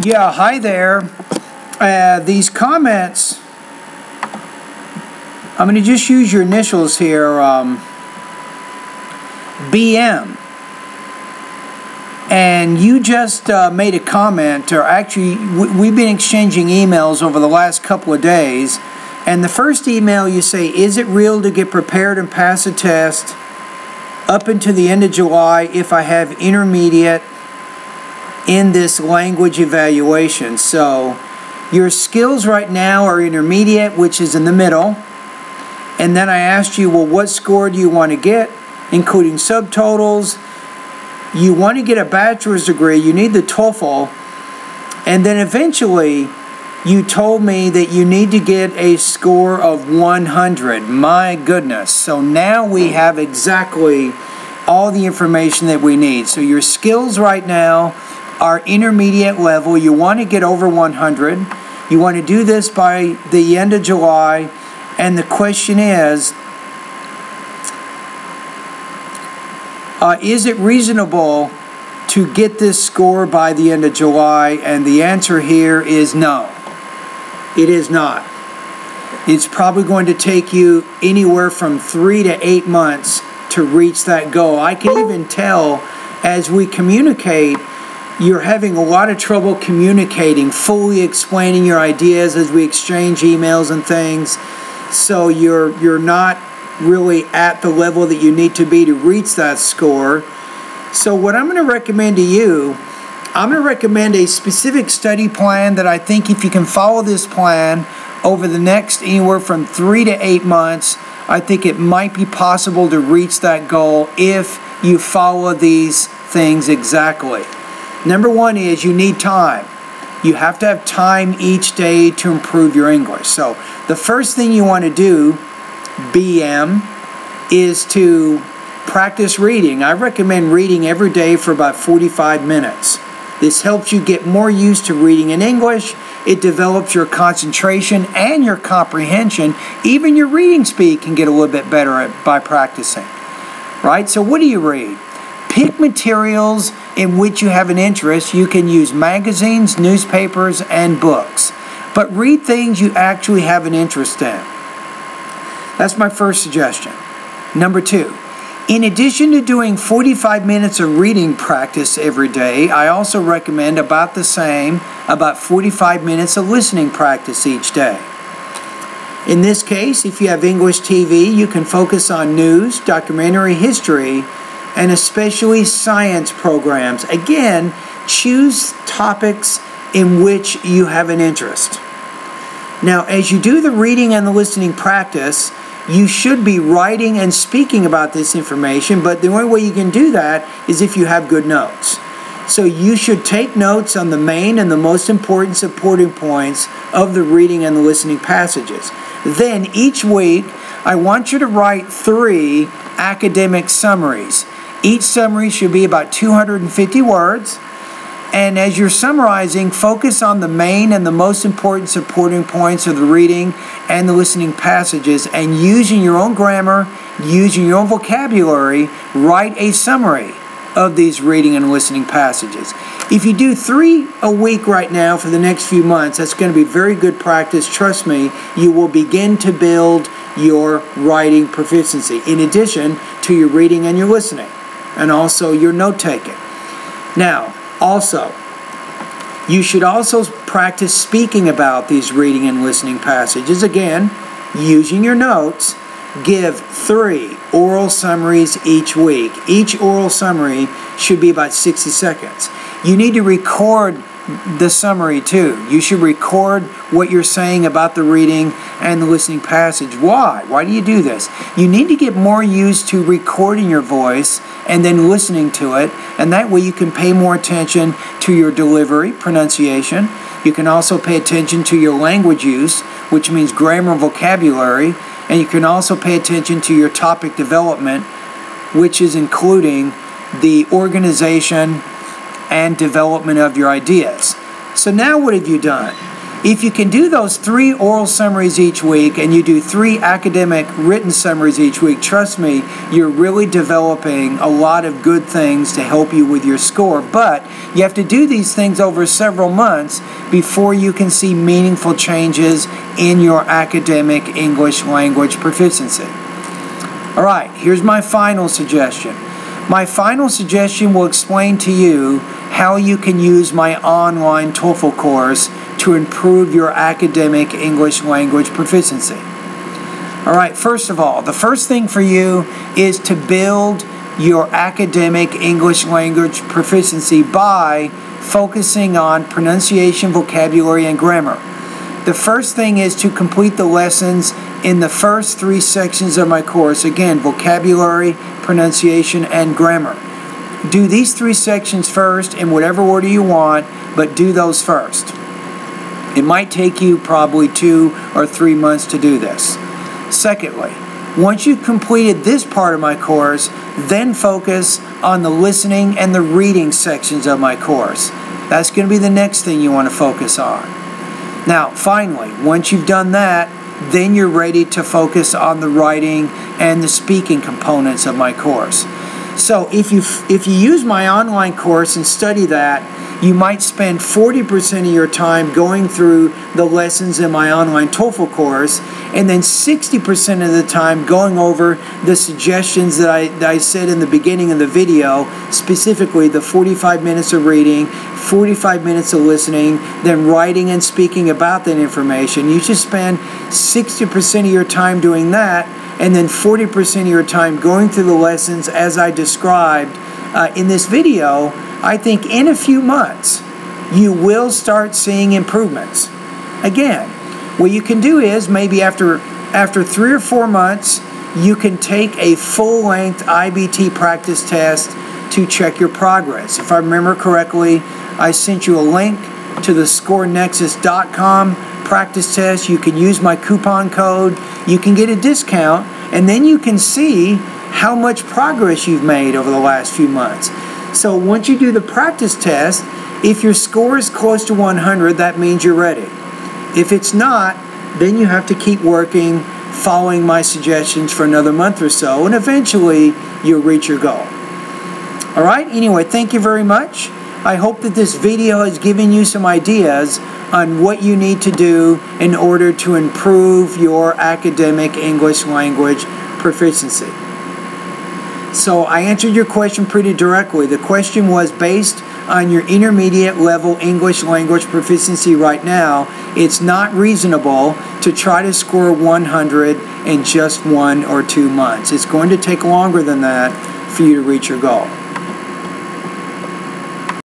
Yeah, hi there. These comments, I'm going to just use your initials here, BM. And you just made a comment, or actually, we've been exchanging emails over the last couple of days. And the first email you say, is it real to get prepared and pass a test up until the end of July if I have intermediate in this language evaluation? So your skills right now are intermediate, which is in the middle. And then I asked you, well, what score do you want to get, including subtotals? You want to get a bachelor's degree, you need the TOEFL. And then eventually, you told me that you need to get a score of 100. My goodness. So now we have exactly all the information that we need. So your skills right now are intermediate level. You want to get over 100. You want to do this by the end of July. And the question is it reasonable to get this score by the end of July? And the answer here is no. It is not. It's probably going to take you anywhere from 3 to 8 months to reach that goal. I can even tell as we communicate, you're having a lot of trouble communicating, fully explaining your ideas as we exchange emails and things. So you're not really at the level that you need to be to reach that score. So what I'm going to recommend to you, I'm going to recommend a specific study plan that I think if you can follow this plan over the next anywhere from 3 to 8 months, I think it might be possible to reach that goal if you follow these things exactly. Number one is you need time. You have to have time each day to improve your English. So the first thing you want to do, BM, is to practice reading. I recommend reading every day for about 45 minutes. This helps you get more used to reading in English. It develops your concentration and your comprehension. Even your reading speed can get a little bit better by practicing. Right? So what do you read? Pick materials in which you have an interest. You can use magazines, newspapers, and books. But read things you actually have an interest in. That's my first suggestion. Number two, in addition to doing 45 minutes of reading practice every day, I also recommend about the same, about 45 minutes of listening practice each day. In this case, if you have English TV, you can focus on news, documentary, history, and especially science programs. Again, choose topics in which you have an interest. Now, as you do the reading and the listening practice, you should be writing and speaking about this information, but the only way you can do that is if you have good notes. So you should take notes on the main and the most important supporting points of the reading and the listening passages. Then each week, I want you to write 3 academic summaries. Each summary should be about 250 words. And as you're summarizing, focus on the main and the most important supporting points of the reading and the listening passages, and using your own grammar, using your own vocabulary, write a summary of these reading and listening passages. If you do 3 a week right now for the next few months, that's going to be very good practice. Trust me, you will begin to build your writing proficiency, in addition to your reading and your listening, and also your note-taking. Now, also, you should also practice speaking about these reading and listening passages. Again, using your notes, give 3 oral summaries each week. Each oral summary should be about 60 seconds. You need to record the summary too. You should record what you're saying about the reading and the listening passage. Why? Why do you do this? You need to get more used to recording your voice and then listening to it, and that way you can pay more attention to your delivery, pronunciation. You can also pay attention to your language use, which means grammar and vocabulary, and you can also pay attention to your topic development, which is including the organization and development of your ideas. So now what have you done? If you can do those 3 oral summaries each week and you do 3 academic written summaries each week, trust me, you're really developing a lot of good things to help you with your score. But you have to do these things over several months before you can see meaningful changes in your academic English language proficiency. All right, here's my final suggestion. My final suggestion will explain to you how you can use my online TOEFL course to improve your academic English language proficiency. All right, first of all, the first thing for you is to build your academic English language proficiency by focusing on pronunciation, vocabulary, and grammar. The first thing is to complete the lessons in the first 3 sections of my course. Again, vocabulary, pronunciation, and grammar. Do these 3 sections first in whatever order you want, but do those first. It might take you probably 2 or 3 months to do this. Secondly, once you've completed this part of my course, then focus on the listening and the reading sections of my course. That's going to be the next thing you want to focus on. Now, finally, once you've done that, then you're ready to focus on the writing and the speaking components of my course. So if you use my online course and study that, you might spend 40% of your time going through the lessons in my online TOEFL course, and then 60% of the time going over the suggestions that I said in the beginning of the video, specifically the 45 minutes of reading, 45 minutes of listening, then writing and speaking about that information. You should spend 60% of your time doing that, and then 40% of your time going through the lessons as I described in this video. I think in a few months, you will start seeing improvements. Again, what you can do is maybe after 3 or 4 months, you can take a full-length IBT practice test to check your progress. If I remember correctly, I sent you a link to the scorenexus.com practice test. You can use my coupon code. You can get a discount, and then you can see how much progress you've made over the last few months. So once you do the practice test, if your score is close to 100, that means you're ready. If it's not, then you have to keep working, following my suggestions for another month or so, and eventually you'll reach your goal. All right, anyway, thank you very much. I hope that this video has given you some ideas on what you need to do in order to improve your academic English language proficiency. So I answered your question pretty directly. The question was based on your intermediate level English language proficiency right now. It's not reasonable to try to score 100 in just 1 or 2 months. It's going to take longer than that for you to reach your goal.